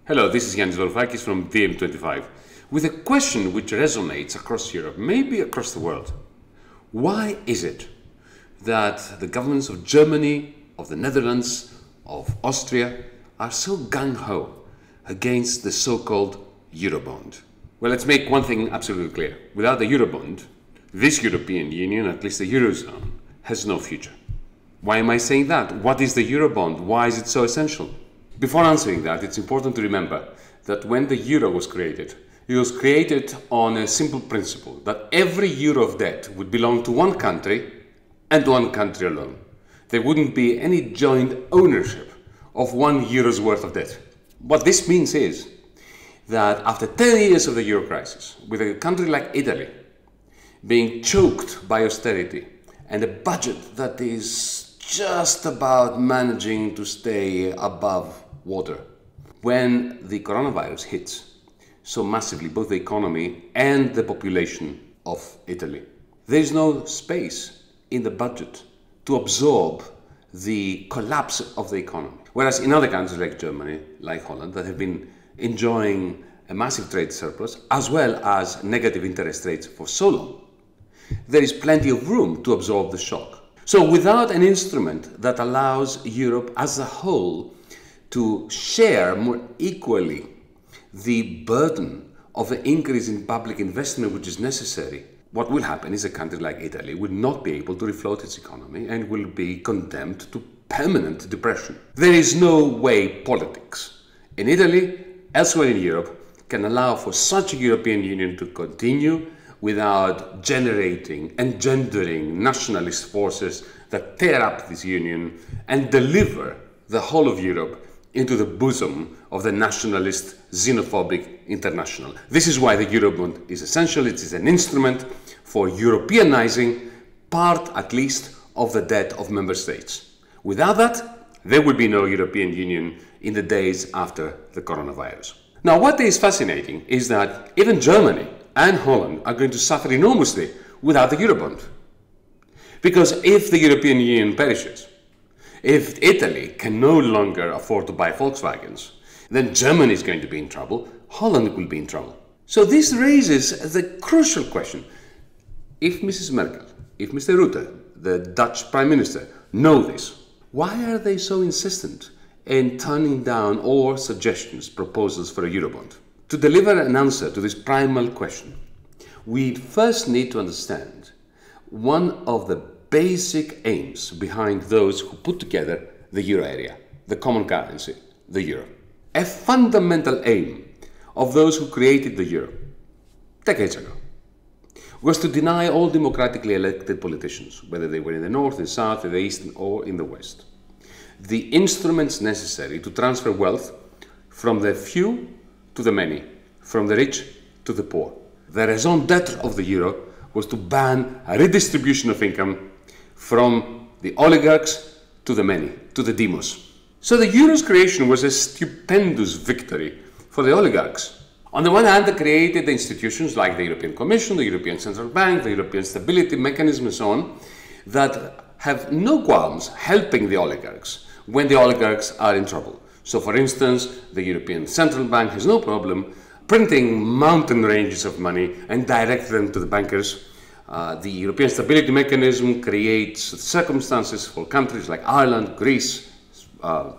Hello, this is Yannis Varoufakis from DM25 with a question which resonates across Europe, maybe across the world. Why is it that the governments of Germany, of the Netherlands, of Austria are so gung-ho against the so-called Eurobond? Well, let's make one thing absolutely clear. Without the Eurobond, this European Union, at least the Eurozone, has no future. Why am I saying that? What is the Eurobond? Why is it so essential? Before answering that, it's important to remember that when the euro was created, it was created on a simple principle that every euro of debt would belong to one country and one country alone. There wouldn't be any joint ownership of €1 worth of debt. What this means is that after 10 years of the euro crisis, with a country like Italy being choked by austerity and a budget that is just about managing to stay above water, when the coronavirus hits so massively both the economy and the population of Italy, there is no space in the budget to absorb the collapse of the economy. Whereas in other countries like Germany, like Holland, that have been enjoying a massive trade surplus as well as negative interest rates for so long, there is plenty of room to absorb the shock. So without an instrument that allows Europe as a whole to share more equally the burden of the increase in public investment which is necessary, what will happen is a country like Italy will not be able to refloat its economy and will be condemned to permanent depression. There is no way politics in Italy, elsewhere in Europe, can allow for such a European Union to continue without generating, engendering nationalist forces that tear up this union and deliver the whole of Europe into the bosom of the nationalist, xenophobic international. This is why the Eurobond is essential. It is an instrument for Europeanizing part, at least, of the debt of member states. Without that, there will be no European Union in the days after the coronavirus. Now, what is fascinating is that even Germany and Holland are going to suffer enormously without the Eurobond. Because if the European Union perishes, if Italy can no longer afford to buy Volkswagens, then Germany is going to be in trouble, Holland will be in trouble. So this raises the crucial question. If Mrs. Merkel, if Mr. Rutte, the Dutch Prime Minister, know this, why are they so insistent in turning down all suggestions, proposals for a Eurobond? To deliver an answer to this primal question, we first need to understand one of the basic aims behind those who put together the euro area, the common currency, the euro. A fundamental aim of those who created the euro decades ago was to deny all democratically elected politicians, whether they were in the north, the south, in the east, or in the west, the instruments necessary to transfer wealth from the few to the many, from the rich to the poor. The raison d'etre of the euro was to ban a redistribution of income from the oligarchs to the many, to the demos. So the euro's creation was a stupendous victory for the oligarchs. On the one hand, they created the institutions like the European Commission, the European Central Bank, the European Stability Mechanism and so on, that have no qualms helping the oligarchs when the oligarchs are in trouble. So for instance, the European Central Bank has no problem printing mountain ranges of money and direct them to the bankers. The European Stability Mechanism creates circumstances for countries like Ireland, Greece,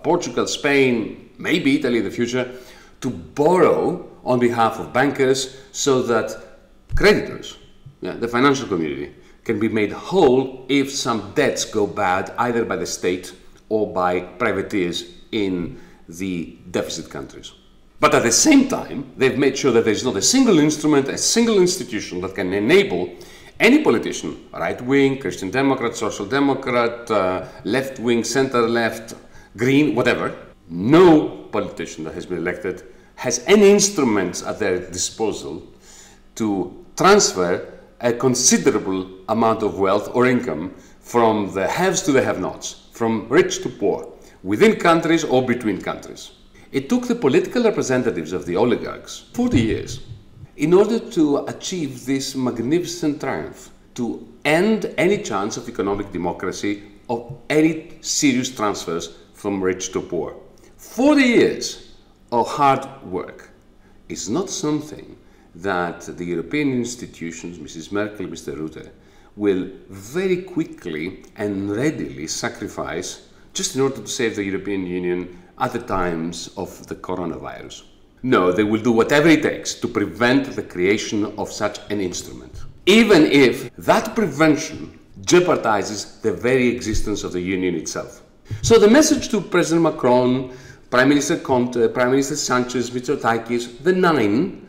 Portugal, Spain, maybe Italy in the future, to borrow on behalf of bankers so that creditors, the financial community, can be made whole if some debts go bad either by the state or by privateers in the deficit countries. But at the same time, they've made sure that there's not a single instrument, a single institution that can enable any politician, right-wing, Christian Democrat, Social Democrat, left-wing, center-left, green, whatever, no politician that has been elected has any instruments at their disposal to transfer a considerable amount of wealth or income from the haves to the have-nots, from rich to poor, within countries or between countries. It took the political representatives of the oligarchs 40 years in order to achieve this magnificent triumph, to end any chance of economic democracy, of any serious transfers from rich to poor. 40 years or hard work is not something that the European institutions, Mrs. Merkel, Mr. Rutte, will very quickly and readily sacrifice just in order to save the European Union at the times of the coronavirus. No, they will do whatever it takes to prevent the creation of such an instrument, even if that prevention jeopardizes the very existence of the Union itself. So the message to President Macron, Prime Minister Conte, Prime Minister Sanchez, Mitsotakis, the 9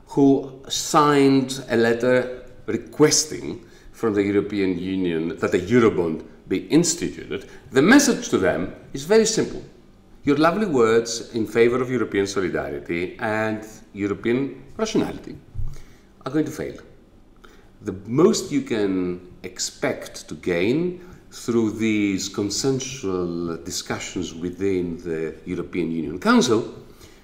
who signed a letter requesting from the European Union that a Eurobond be instituted, the message to them is very simple. Your lovely words in favor of European solidarity and European rationality are going to fail. The most you can expect to gain through these consensual discussions within the European Union Council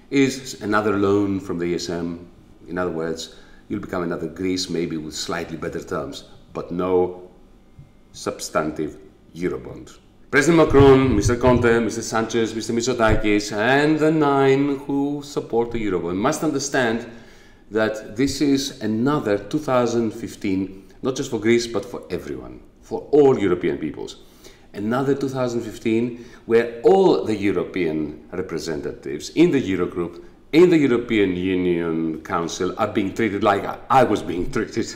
is another loan from the ESM. In other words, you'll become another Greece, maybe with slightly better terms, but no substantive Eurobond. President Macron, Mr. Conte, Mr. Sanchez, Mr. Mitsotakis, and the 9 who support the Eurobond must understand that this is another 2015, not just for Greece, but for everyone, for all European peoples. Another 2015 where all the European representatives in the Eurogroup, in the European Union Council are being treated like I was being treated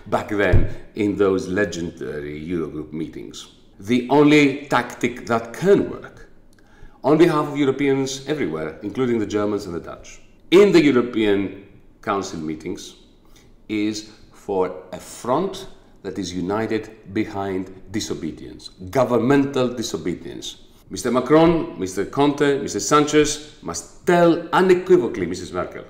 back then in those legendary Eurogroup meetings. The only tactic that can work on behalf of Europeans everywhere, including the Germans and the Dutch, in the European Council meetings is for a front that is united behind disobedience, governmental disobedience. Mr. Macron, Mr. Conte, Mr. Sanchez must tell unequivocally Mrs. Merkel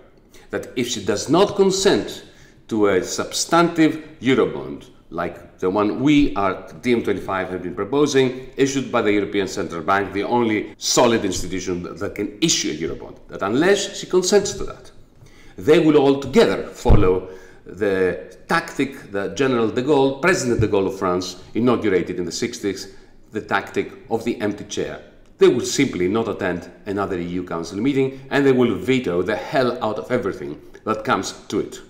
that if she does not consent to a substantive Eurobond, like the one we at DiEM25 have been proposing, issued by the European Central Bank, the only solid institution that can issue a Eurobond, that unless she consents to that, they will all together follow the tactic that General de Gaulle, President de Gaulle of France, inaugurated in the 60s, the tactic of the empty chair. They will simply not attend another EU Council meeting and they will veto the hell out of everything that comes to it.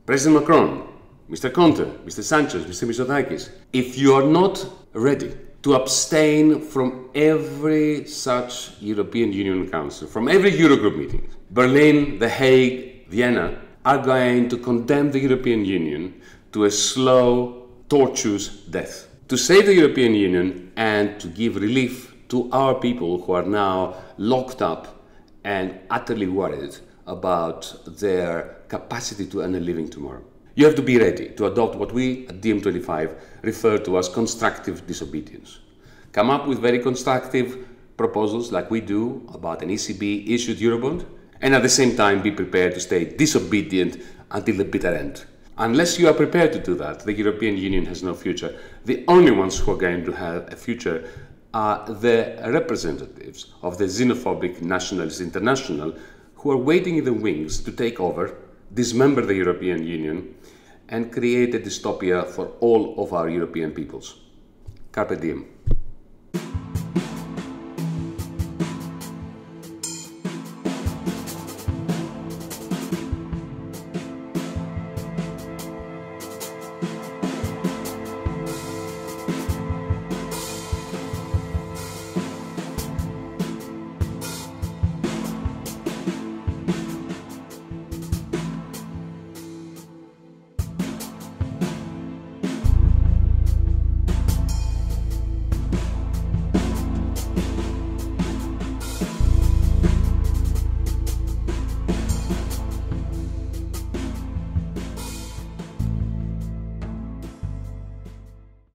President Macron, Mr. Conte, Mr. Sanchez, Mr. Mitsotakis, if you are not ready to abstain from every such European Union Council, from every Eurogroup meeting, Berlin, The Hague, Vienna, are going to condemn the European Union to a slow, tortuous death. To save the European Union and to give relief to our people who are now locked up and utterly worried about their capacity to earn a living tomorrow. You have to be ready to adopt what we at DiEM25 refer to as constructive disobedience. Come up with very constructive proposals like we do about an ECB-issued Eurobond, and at the same time be prepared to stay disobedient until the bitter end. Unless you are prepared to do that, the European Union has no future. The only ones who are going to have a future are the representatives of the xenophobic Nationalist International who are waiting in the wings to take over, dismember the European Union, and create a dystopia for all of our European peoples. Carpe diem.